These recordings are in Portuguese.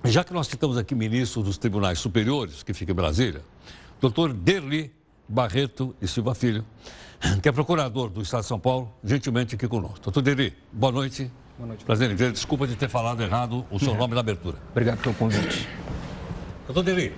Já que nós citamos aqui ministro dos tribunais superiores, que fica em Brasília, doutor Derli Barreto e Silva Filho, que é procurador do Estado de São Paulo, gentilmente aqui conosco. Doutor Derli, boa noite. Boa noite. Prazer em ver. Desculpa de ter falado errado o seu nome na abertura. Obrigado pelo convite. Doutor Derli,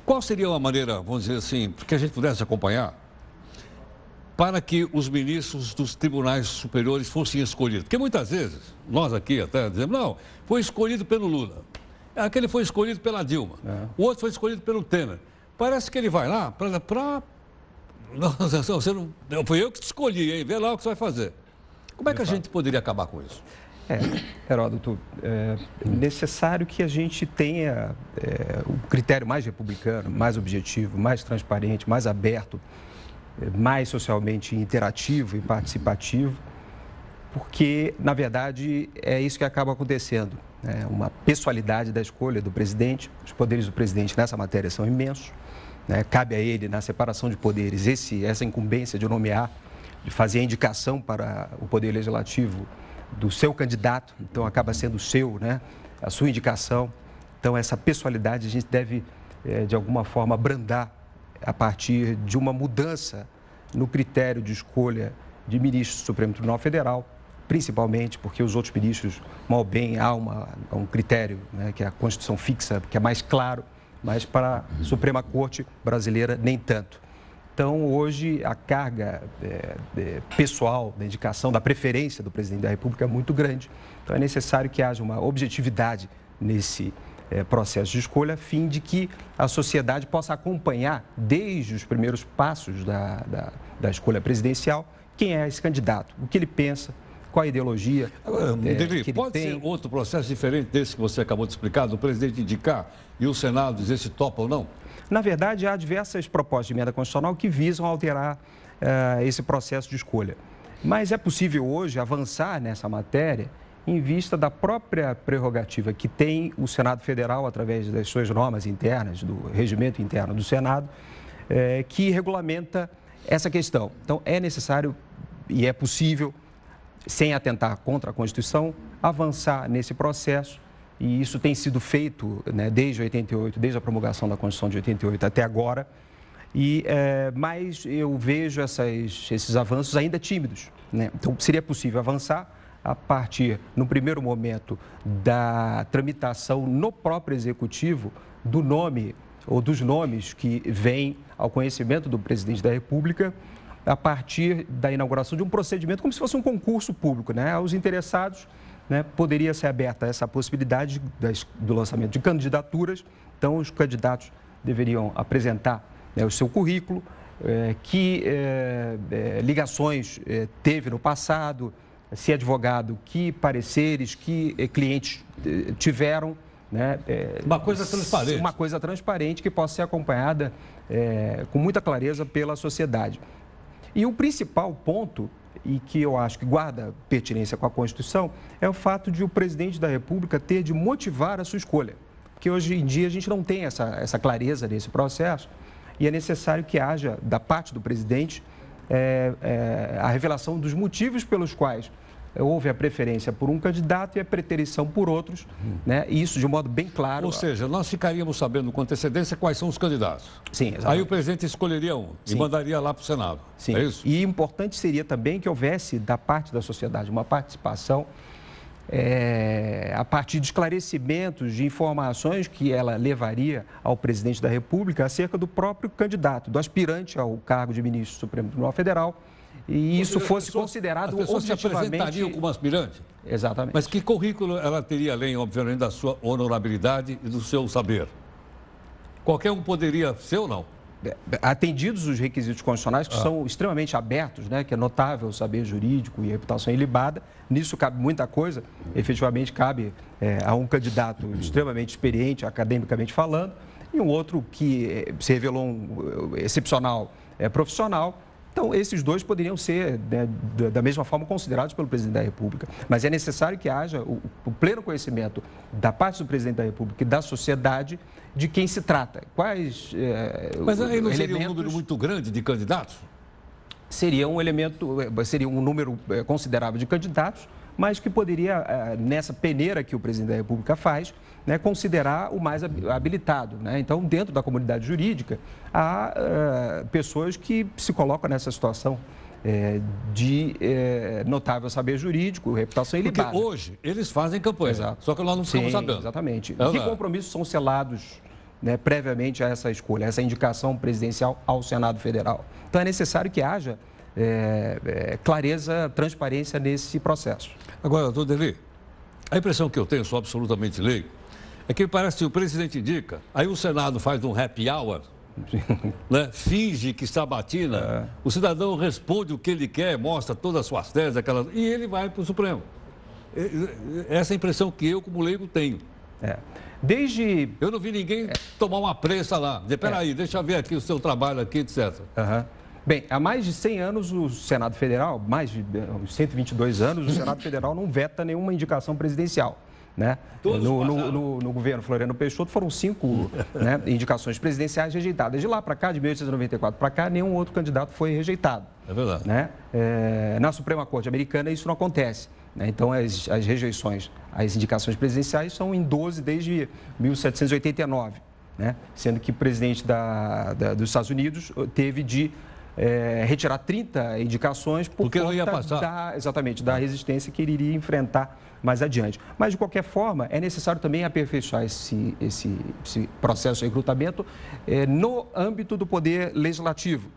qual seria uma maneira, vamos dizer assim, que a gente pudesse acompanhar para que os ministros dos tribunais superiores fossem escolhidos? Porque muitas vezes, nós aqui até dizemos, não, foi escolhido pelo Lula. Aquele foi escolhido pela Dilma. O outro foi escolhido pelo Temer. Parece que ele vai lá para... Não, foi eu que te escolhi, hein? Vê lá o que você vai fazer. Como é que a gente poderia acabar com isso? Heródoto, é necessário que a gente tenha o critério mais republicano, mais objetivo, mais transparente, mais aberto, mais socialmente interativo e participativo, porque, na verdade, é isso que acaba acontecendo. Uma pessoalidade da escolha do presidente, os poderes do presidente nessa matéria são imensos, cabe a ele, na separação de poderes, essa incumbência de nomear, de fazer a indicação para o Poder Legislativo do seu candidato, então acaba sendo o seu, a sua indicação. Então, essa pessoalidade a gente deve, de alguma forma, abrandar a partir de uma mudança no critério de escolha de ministros do Supremo Tribunal Federal, principalmente porque os outros ministros, mal bem, há um critério, que a Constituição fixa, que é mais claro, mas para a Suprema Corte brasileira, nem tanto. Então, hoje, a carga pessoal da indicação, da preferência do presidente da República é muito grande. Então, é necessário que haja uma objetividade nesse processo de escolha, a fim de que a sociedade possa acompanhar, desde os primeiros passos da escolha presidencial, quem é esse candidato, o que ele pensa, qual a ideologia que ele pode tem. Ser outro processo diferente desse que você acabou de explicar, do presidente indicar e o Senado dizer se topa ou não? Na verdade, há diversas propostas de emenda constitucional que visam alterar esse processo de escolha. Mas é possível hoje avançar nessa matéria em vista da própria prerrogativa que tem o Senado Federal, através das suas normas internas, do regimento interno do Senado, que regulamenta essa questão. Então, é necessário e é possível, sem atentar contra a Constituição, avançar nesse processo. E isso tem sido feito desde 88, desde a promulgação da Constituição de 88 até agora. Mas eu vejo esses avanços ainda tímidos. Então, seria possível avançar a partir, no primeiro momento, da tramitação no próprio Executivo do nome ou dos nomes que vêm ao conhecimento do presidente da República, a partir da inauguração de um procedimento como se fosse um concurso público, Aos interessados, poderia ser aberta essa possibilidade do lançamento de candidaturas. Então, os candidatos deveriam apresentar o seu currículo, que ligações teve no passado, se advogado, que pareceres, que clientes tiveram. Uma coisa transparente. Uma coisa transparente que possa ser acompanhada com muita clareza pela sociedade. E o principal ponto, e que eu acho que guarda pertinência com a Constituição, é o fato de o presidente da República ter de motivar a sua escolha. Porque hoje em dia a gente não tem essa clareza nesse processo e é necessário que haja, da parte do presidente, a revelação dos motivos pelos quais houve a preferência por um candidato e a preterição por outros, e isso de um modo bem claro. Ou seja, nós ficaríamos sabendo com antecedência quais são os candidatos. Sim, exatamente. Aí o presidente escolheria um e mandaria lá para o Senado. Sim. É isso? E importante seria também que houvesse, da parte da sociedade, uma participação a partir de esclarecimentos, de informações que ela levaria ao presidente da República acerca do próprio candidato, do aspirante ao cargo de ministro do Supremo Tribunal Federal, e isso fosse considerado objetivamente... As pessoas se apresentariam como aspirante? Exatamente. Mas que currículo ela teria, além, obviamente, da sua honorabilidade e do seu saber? Qualquer um poderia ser ou não? Atendidos os requisitos constitucionais, que são extremamente abertos, que é notável o saber jurídico e a reputação ilibada, nisso cabe muita coisa, efetivamente cabe a um candidato extremamente experiente, academicamente falando, e um outro que se revelou um excepcional profissional. Então, esses dois poderiam ser, da mesma forma, considerados pelo presidente da República. Mas é necessário que haja o pleno conhecimento da parte do presidente da República e da sociedade de quem se trata. Quais Mas aí não seria elementos... um número muito grande de candidatos? Seria um número considerável de candidatos, mas que poderia, nessa peneira que o presidente da República faz, né, considerar o mais habilitado, né? Então, dentro da comunidade jurídica, há pessoas que se colocam nessa situação de notável saber jurídico, reputação ilibada. Porque hoje eles fazem campanha, Exato. Só que nós não ficamos sabendo. Exatamente. Que compromissos são selados, né, previamente a essa escolha, essa indicação presidencial ao Senado Federal? Então, é necessário que haja clareza, transparência nesse processo. Agora, doutor Derli, a impressão que eu tenho, sou absolutamente leigo, é que parece que o presidente indica, aí o Senado faz um happy hour, né? Finge que sabatina, o cidadão responde o que ele quer, mostra todas as suas teses, e ele vai para o Supremo. Essa é a impressão que eu, como leigo, tenho. Eu não vi ninguém tomar uma prensa lá. Peraí, deixa eu ver aqui o seu trabalho aqui, etc. Bem, há mais de 100 anos o Senado Federal, mais de 122 anos, o Senado Federal não veta nenhuma indicação presidencial. Né? No governo Floriano Peixoto foram 5 né, indicações presidenciais rejeitadas. De lá para cá, de 1894 para cá, nenhum outro candidato foi rejeitado. É verdade. Né? Na Suprema Corte Americana isso não acontece. Né? Então as rejeições, as indicações presidenciais são em 12 desde 1789. Né? Sendo que o presidente dos Estados Unidos teve de retirar 30 indicações porque não ia passar. Da resistência que ele iria enfrentar mais adiante. Mas, de qualquer forma, é necessário também aperfeiçoar esse processo de recrutamento no âmbito do poder legislativo,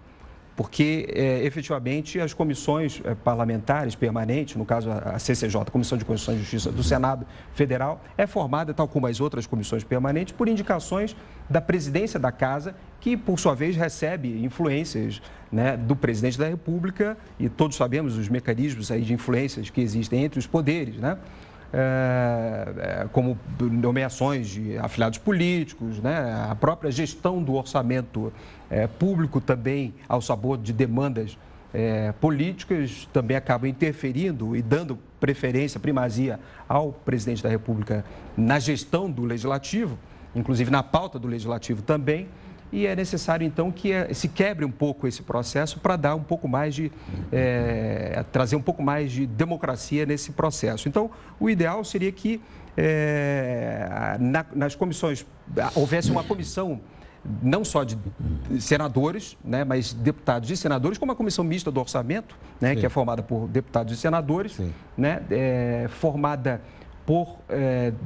porque, efetivamente, as comissões parlamentares permanentes, no caso a CCJ, Comissão de Constituição e Justiça do Senado Federal, é formada, tal como as outras comissões permanentes, por indicações da presidência da Casa, que, por sua vez, recebe influências, né, do presidente da República, e todos sabemos os mecanismos aí de influências que existem entre os poderes, né? Como nomeações de afiliados políticos, né? A própria gestão do orçamento público também, ao sabor de demandas políticas, também acabam interferindo e dando preferência, primazia ao presidente da República na gestão do Legislativo, inclusive na pauta do Legislativo também. E é necessário, então, que se quebre um pouco esse processo para dar um pouco mais trazer um pouco mais de democracia nesse processo. Então, o ideal seria que nas comissões houvesse uma comissão não só de senadores, né, mas deputados e senadores, como a comissão mista do orçamento, né, que é formada por deputados e senadores, né, formada por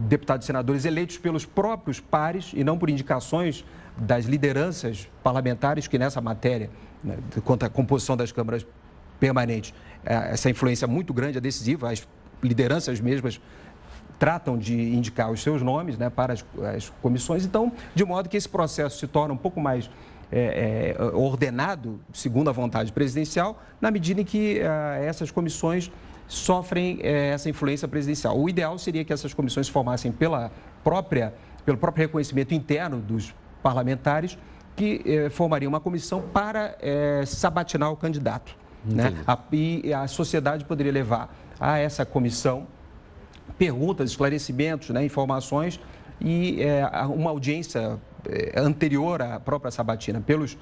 deputados e senadores eleitos pelos próprios pares e não por indicações das lideranças parlamentares, que nessa matéria, né, quanto à composição das câmaras permanentes, essa influência é muito grande, é decisiva, as lideranças mesmas tratam de indicar os seus nomes, né, para as comissões, então, de modo que esse processo se torna um pouco mais ordenado, segundo a vontade presidencial, na medida em que essas comissões sofrem essa influência presidencial. O ideal seria que essas comissões se formassem pelo próprio reconhecimento interno dos parlamentares, que formaria uma comissão para sabatinar o candidato. Né? E a sociedade poderia levar a essa comissão perguntas, esclarecimentos, né, informações e uma audiência anterior à própria sabatina pelos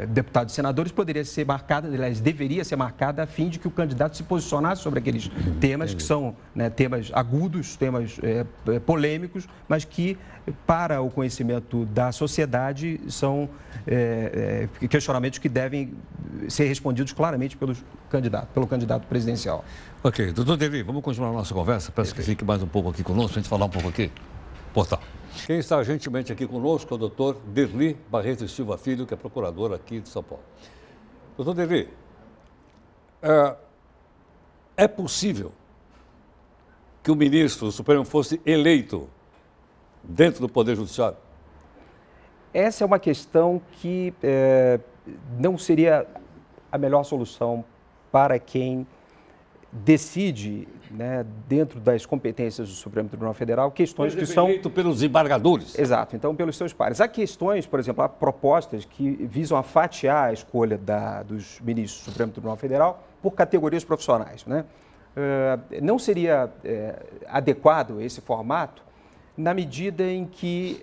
deputados e senadores poderia ser marcada, aliás, deveria ser marcada a fim de que o candidato se posicionasse sobre aqueles temas que são, né, temas agudos, temas polêmicos, mas que, para o conhecimento da sociedade, são questionamentos que devem ser respondidos claramente pelo candidato presidencial. Ok, doutor Derli, vamos continuar a nossa conversa. Peço que fique mais um pouco aqui conosco, para a gente falar um pouco aqui. Portal. Quem está gentilmente aqui conosco é o doutor Derli Barreto Silva Filho, que é procurador aqui de São Paulo. Doutor Derli, é possível que o ministro do Supremo fosse eleito dentro do Poder Judiciário? Essa é uma questão que não seria a melhor solução para quem decide, né, dentro das competências do Supremo Tribunal Federal, questões que são... eleito pelos embargadores. Exato, então pelos seus pares. Há questões, por exemplo, há propostas que visam a fatiar a escolha dos ministros do Supremo Tribunal Federal por categorias profissionais, né? Não seria adequado esse formato na medida em que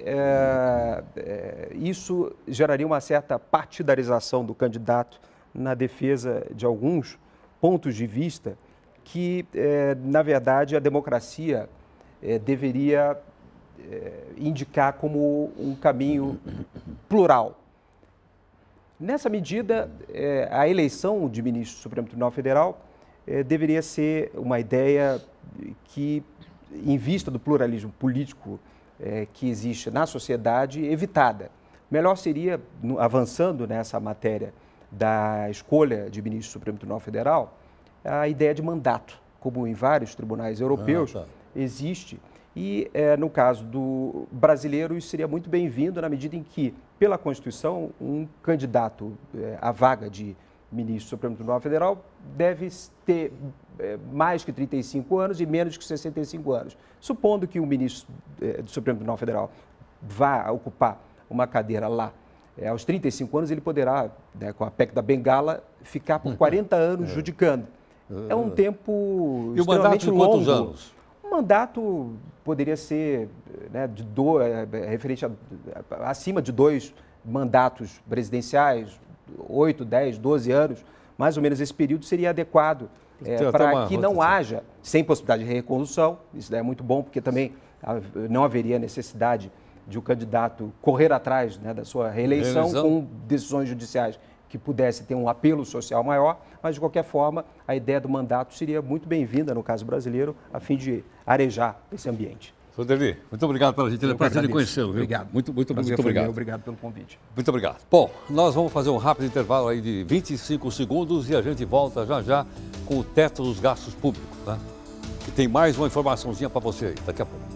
isso geraria uma certa partidarização do candidato na defesa de alguns pontos de vista que, na verdade, a democracia deveria indicar como um caminho plural. Nessa medida, a eleição de ministro do Supremo Tribunal Federal deveria ser uma ideia que, em vista do pluralismo político que existe na sociedade, evitada. Melhor seria, avançando nessa matéria da escolha de ministro do Supremo Tribunal Federal, a ideia de mandato, como em vários tribunais europeus existe. E, no caso do brasileiro, isso seria muito bem-vindo na medida em que, pela Constituição, um candidato à vaga de ministro do Supremo Tribunal Federal deve ter mais que 35 anos e menos que 65 anos. Supondo que o ministro do Supremo Tribunal Federal vá ocupar uma cadeira lá aos 35 anos, ele poderá, com a PEC da Bengala, ficar por 40 anos judicando. É um tempo extremamente longo. E o mandato de quantos anos? O mandato poderia ser referente acima de 2 mandatos presidenciais, 8, 10, 12 anos, mais ou menos esse período seria adequado para que não haja, sem possibilidade de recondução, isso é muito bom, porque também não haveria necessidade de o candidato correr atrás da sua reeleição com decisões judiciais que pudesse ter um apelo social maior, mas, de qualquer forma, a ideia do mandato seria muito bem-vinda, no caso brasileiro, a fim de arejar esse ambiente. Sr. Deli, muito obrigado pela gentileza, prazer em conhecê-lo. Obrigado. Muito obrigado. Obrigado pelo convite. Muito obrigado. Bom, nós vamos fazer um rápido intervalo aí de 25 segundos e a gente volta já com o teto dos gastos públicos, né? E tem mais uma informaçãozinha para você aí, daqui a pouco.